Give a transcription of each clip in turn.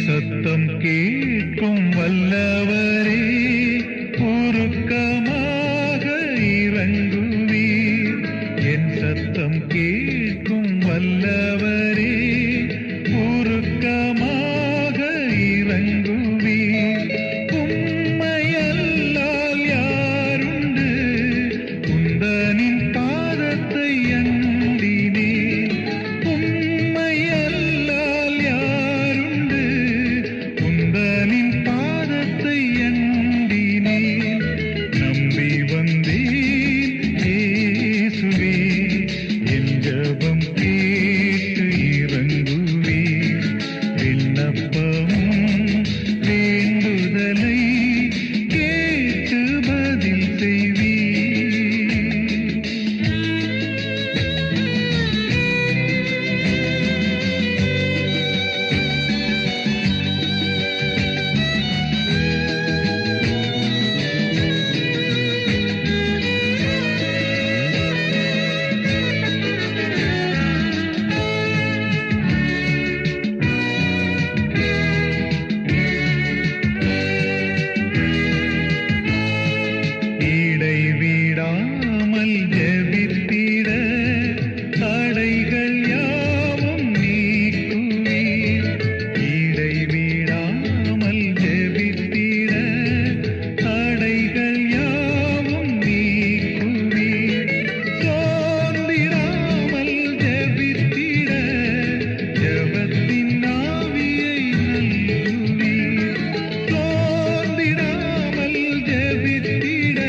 சத்தம் கேட்கும் வல்லவரே, உருக்கமாக இறங்குவீர். என் சத்தம் கேட்கும் வல்லவரே, உருக்கமாக இறங்குவீர். உம்மையல்லால் யாருண்டு? உந்தனின் பாதத்தை அண்டினேன். உம்மையல்லால் யாருண்டு? உந்தனின் பாதத்தை அண்டினேன். நம்பி வந்தேன் இயேசுவே, என் ஜெபம் கேட்டு இறங்குவீர். விண்ணப்பமும் வேண்டுதலை கேட்டு பதில் செய்வீர். இடைவிடாமல் ஜெபித்திட தடைகள் யாவும் நீக்குவீர். இடைவிடாமல் ஜெபித்திட தடைகள் யாவும் நீக்குவீர். சோர்ந்திடாமல் ஜெபித்திட ஜெபத்தின் ஆவியை நல்குவீர். சோர்ந்திடாமல் ஜெபித்திட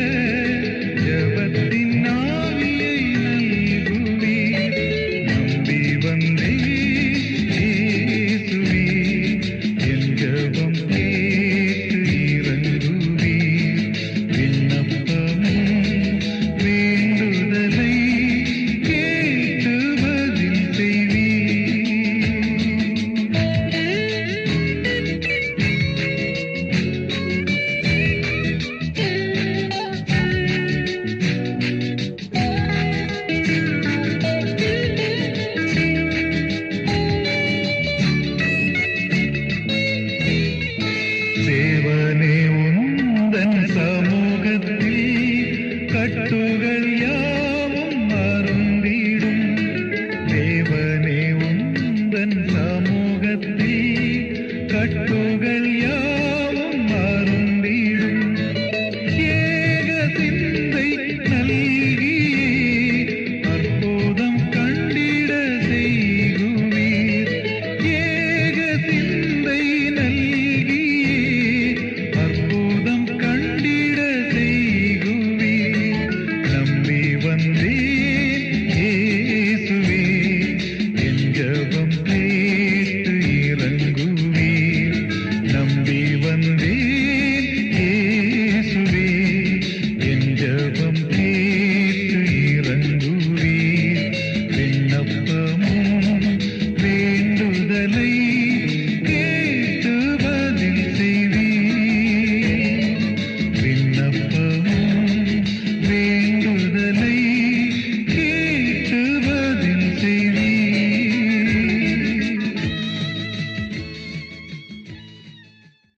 ஜெபத்தின் ஆவியை நல்குவீர். நம்பி வந்தேன் இயேசுவே, என் ஜெபம் கேட்டு இறங்குவீர். விண்ணப்பமும் வேண்டுதலை கேட்டு பதில் செய்வீர். தேவனே உந்தன்